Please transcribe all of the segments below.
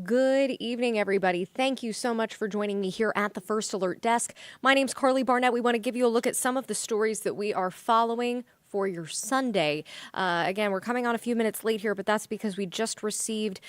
Good evening, everybody. Thank you so much for joining me here at the First Alert Desk. My name's Karli Barnett. We want to give you a look at some of the stories that we are following for your Sunday. Again, we're coming on a few minutes late here, but that's because we just received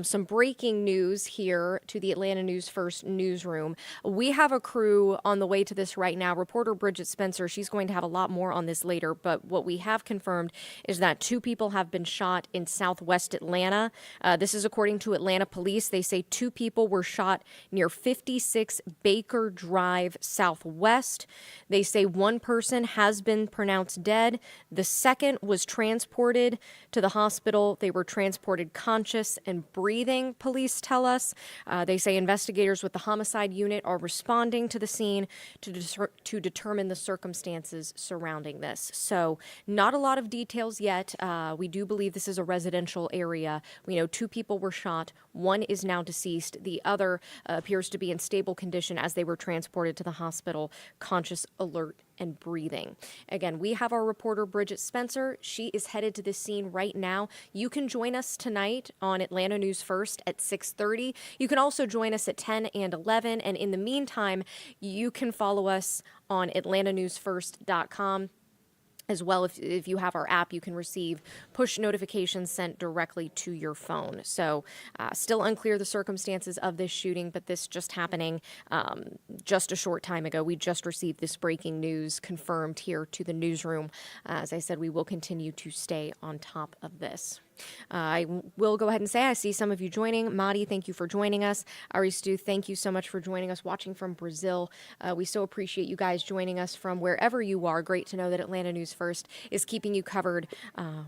some breaking news here to the Atlanta News First newsroom. We have a crew on the way to this right now. Reporter Bridget Spencer, she's going to have a lot more on this later, but what we have confirmed is that 2 people have been shot in southwest Atlanta. This is according to Atlanta Police. They say 2 people were shot near 56 Baker Drive Southwest. They say 1 person has been pronounced dead. The second was transported to the hospital. They were transported conscious and breathing, police tell us. They say investigators with the homicide unit are responding to the scene to determine the circumstances surrounding this. So not a lot of details yet. We do believe this is a residential area. We know 2 people were shot. 1 is now deceased. The other appears to be in stable condition as they were transported to the hospital, conscious, alert, and breathing. Again, we have our reporter Bridget Spencer. She is headed to this scene right now. You can join us tonight on Atlanta News First at 6:30. You can also join us at 10 and 11. And in the meantime, you can follow us on atlantanewsfirst.com. As well, if you have our app, you can receive push notifications sent directly to your phone. So still unclear the circumstances of this shooting, but this just happening just a short time ago. We just received this breaking news confirmed here to the newsroom. As I said, we will continue to stay on top of this. I will go ahead and say I see some of you joining. Madi, thank you for joining us. Aristu, thank you so much for joining us, watching from Brazil. We so appreciate you guys joining us from wherever you are. Great to know that Atlanta News First is keeping you covered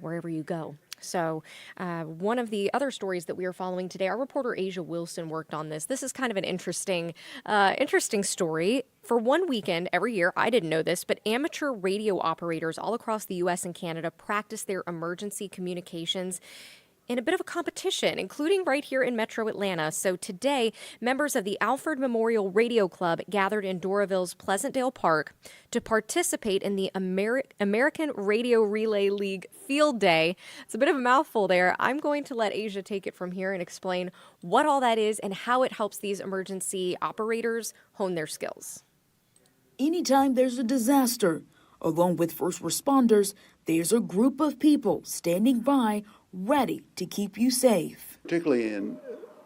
wherever you go. So one of the other stories that we are following today, our reporter Asia Wilson worked on this. This is kind of an interesting story. For one weekend every year, I didn't know this, but amateur radio operators all across the U.S. and Canada practice their emergency communications in a bit of a competition, including right here in Metro Atlanta. So today, members of the Alfred Memorial Radio Club gathered in Doraville's Pleasantdale Park to participate in the American Radio Relay League Field Day. It's a bit of a mouthful there. I'm going to let Asia take it from here and explain what all that is and how it helps these emergency operators hone their skills. Anytime there's a disaster, along with first responders, there's a group of people standing by ready to keep you safe. Particularly in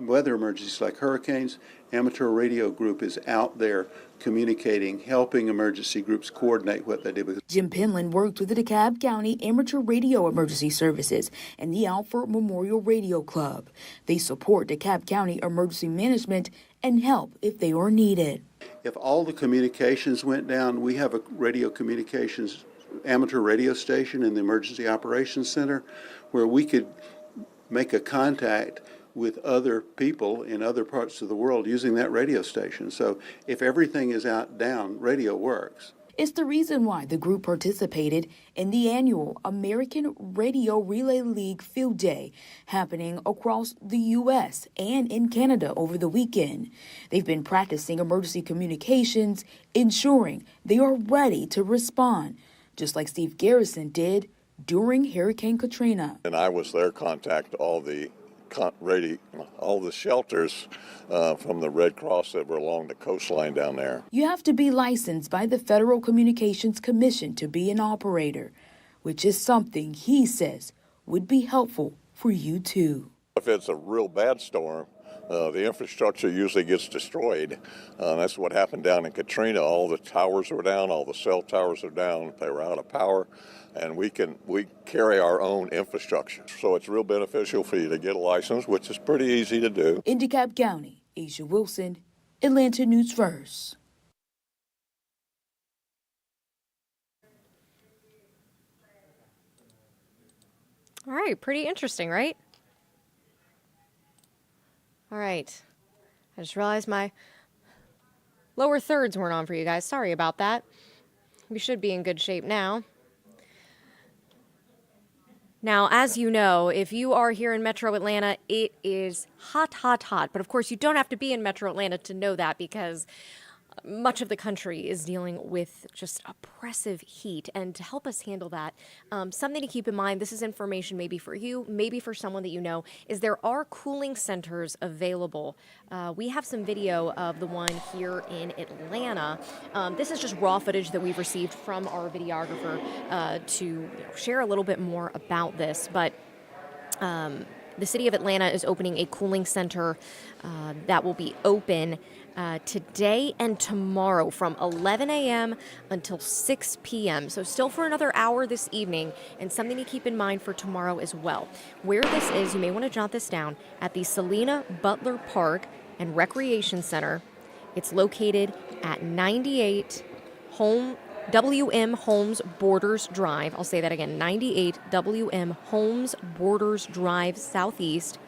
weather emergencies like hurricanes, amateur radio group is out there communicating, helping emergency groups coordinate what they do. Jim Penland worked with the DeKalb County Amateur Radio Emergency Services and the Alfred Memorial Radio Club. They support DeKalb County emergency management and help if they are needed. If all the communications went down, we have a radio communications amateur radio station in the Emergency Operations Center where we could make a contact with other people in other parts of the world using that radio station. So if everything is down, radio works. It's the reason why the group participated in the annual American Radio Relay League Field Day happening across the U.S. and in Canada over the weekend. They've been practicing emergency communications, ensuring they are ready to respond, just like Steve Garrison did during Hurricane Katrina. And I was there, contact all the shelters from the Red Cross that were along the coastline down there. You have to be licensed by the Federal Communications Commission to be an operator, which is something he says would be helpful for you too. If it's a real bad storm, the infrastructure usually gets destroyed. That's what happened down in Katrina. All the towers were down, all the cell towers are down, they were out of power, and we carry our own infrastructure. So it's real beneficial for you to get a license, which is pretty easy to do. In DeKalb County, Asia Wilson, Atlanta News First. All right, pretty interesting, right? All right. I just realized my lower thirds weren't on for you guys. Sorry about that. We should be in good shape now. Now, as you know, if you are here in Metro Atlanta, it is hot, hot, hot. But of course, you don't have to be in Metro Atlanta to know that, because much of the country is dealing with just oppressive heat. And to help us handle that, something to keep in mind, this is information maybe for you, maybe for someone that you know, is there are cooling centers available. We have some video of the one here in Atlanta. This is just raw footage that we've received from our videographer to share a little bit more about this. But the city of Atlanta is opening a cooling center that will be open today and tomorrow from 11 a.m. until 6 p.m. So still for another hour this evening, and something to keep in mind for tomorrow as well. Where this is, you may want to jot this down, at the Selena Butler Park and Recreation Center. It's located at 98 WM Holmes Borders Drive. I'll say that again, 98 WM Holmes Borders Drive Southeast.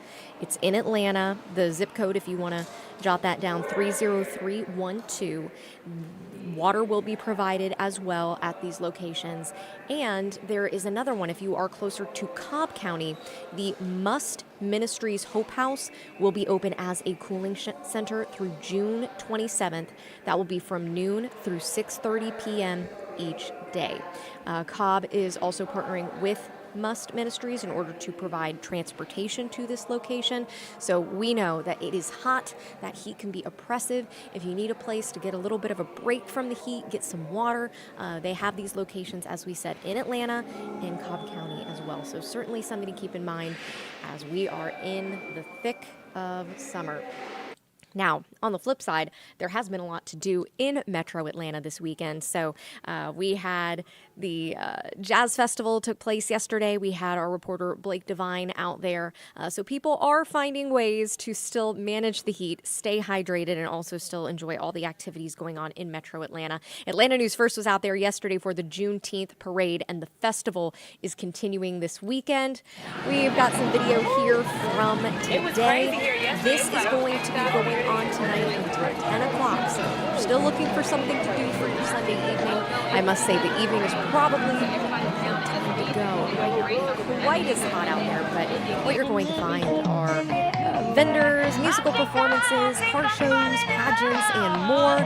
It's in Atlanta. The zip code, if you want to jot that down, 30312. Water will be provided as well at these locations. And there is another one, if you are closer to Cobb County, the Must Ministries Hope House will be open as a cooling center through June 27th. That will be from noon through 6:30 p.m. each day. Cobb is also partnering with Must Ministries in order to provide transportation to this location. So we know that it is hot, that heat can be oppressive. If you need a place to get a little bit of a break from the heat, get some water, they have these locations, as we said, in Atlanta and Cobb County as well. So certainly something to keep in mind as we are in the thick of summer. Now, on the flip side, there has been a lot to do in Metro Atlanta this weekend. So we had the Jazz Festival took place yesterday. We had our reporter Blake Devine out there. So people are finding ways to still manage the heat, stay hydrated, and also still enjoy all the activities going on in Metro Atlanta. Atlanta News First was out there yesterday for the Juneteenth parade, and the festival is continuing this weekend. We've got some video here from today. This is going to be going on tonight until 10 o'clock. So if you're still looking for something to do for your Sunday evening, I must say the evening is probably time to go. It might not be quite as hot out there, but what you're going to find are vendors, musical performances, car shows, pageants, and more.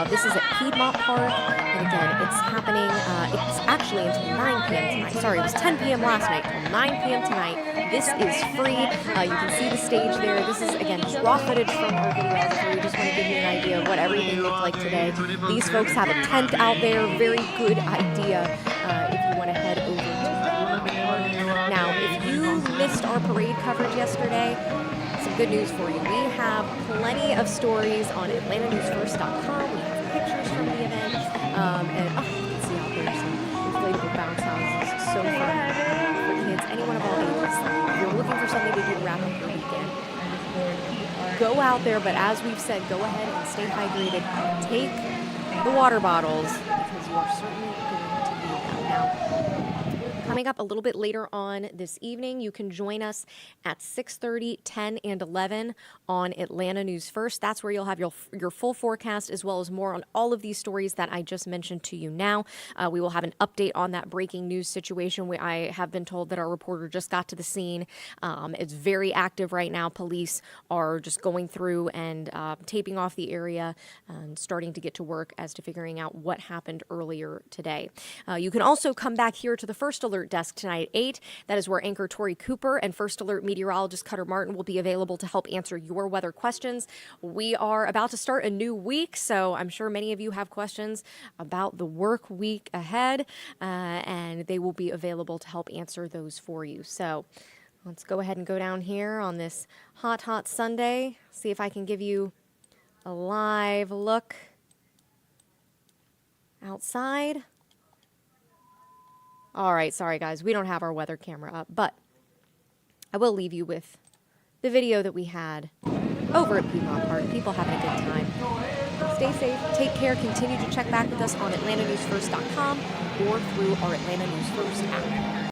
This is at Piedmont Park, and again, it's happening, it's actually until 9 p.m. tonight. Sorry, it was 10 p.m. last night, till 9 p.m. tonight. This is free. You can see the stage there. This is, again, just raw footage from our videographer. We just want to give you an idea of what everything looked like today. These folks have a tent out there. Very good idea if you want to head over to Piedmont Park. Now, if you missed our parade coverage yesterday, some good news for you. We have plenty of stories on AtlantaNewsFirst.com. We have pictures from the event. And you can see out there some inflatable bounce houses. So fun for kids, anyone of all ages. If you're looking for something to do to wrap up your weekend, go out there. But as we've said, go ahead and stay hydrated. Take the water bottles because you are certainly going to need them. Now, coming up a little bit later on this evening, you can join us at 6:30, 10, and 11 on Atlanta News First. That's where you'll have your full forecast as well as more on all of these stories that I just mentioned to you now. We will have an update on that breaking news situation. I have been told that our reporter just got to the scene. It's very active right now. Police are just going through and taping off the area and starting to get to work as to figuring out what happened earlier today. You can also come back here to the First Alert desk tonight at 8. That is where anchor Tori Cooper and First Alert meteorologist Cutter Martin will be available to help answer your weather questions. We are about to start a new week, so I'm sure many of you have questions about the work week ahead, and they will be available to help answer those for you. So let's go ahead and go down here on this hot, hot Sunday, see if I can give you a live look outside. All right, sorry guys, we don't have our weather camera up, but I will leave you with the video that we had over at Piedmont Park. People having a good time. Stay safe, take care, continue to check back with us on AtlantaNewsFirst.com or through our Atlanta News First app.